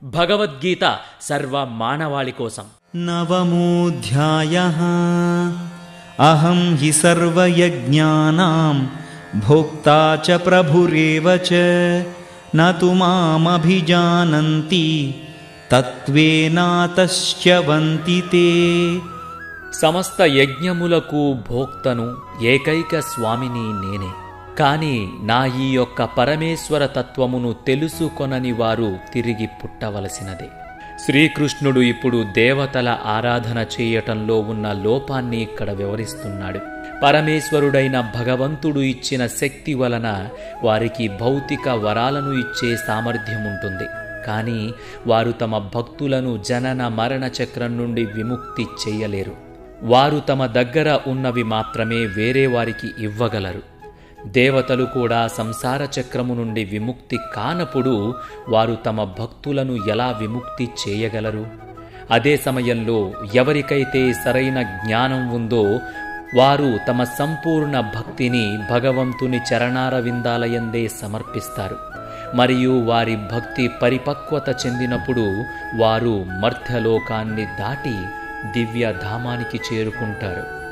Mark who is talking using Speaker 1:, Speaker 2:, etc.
Speaker 1: భగవద్గీత సర్వ మానవాళి కోసం.
Speaker 2: నవమోऽధ్యాయః. అహం హి సర్వయజ్ఞానాం భోక్తా చ ప్రభురేవ చ న తు మామభిజానంతి తత్వేనాతశ్చ్యవంతి తే.
Speaker 1: సమస్త యజ్ఞములకు భోక్తను, ఏకైక స్వామిని నేనే. కాని నా ఈ యొక్క పరమేశ్వర తత్వమును తెలుసుకొనని వారు తిరిగి పుట్టవలసినదే. శ్రీకృష్ణుడు ఇప్పుడు దేవతల ఆరాధన చేయటంలో ఉన్న లోపాన్ని ఇక్కడ వివరిస్తున్నాడు. పరమేశ్వరుడైన భగవంతుడు ఇచ్చిన శక్తి వలన వారికి భౌతిక వరాలను ఇచ్చే సామర్థ్యముంటుంది. కానీ వారు తమ భక్తులను జనన మరణ చక్రం నుండి విముక్తి చెయ్యలేరు. వారు తమ దగ్గర ఉన్నవి మాత్రమే వేరే వారికి ఇవ్వగలరు. దేవతలు కూడా సంసార చక్రము నుండి విముక్తి కానప్పుడు వారు తమ భక్తులను ఎలా విముక్తి చేయగలరు? అదే సమయంలో ఎవరికైతే సరైన జ్ఞానం ఉందో వారు తమ సంపూర్ణ భక్తిని భగవంతుని చరణారవిందాలయందే సమర్పిస్తారు. మరియు వారి భక్తి పరిపక్వత చెందినప్పుడు వారు మర్త్యలోకాన్ని దాటి దివ్యధామానికి చేరుకుంటారు.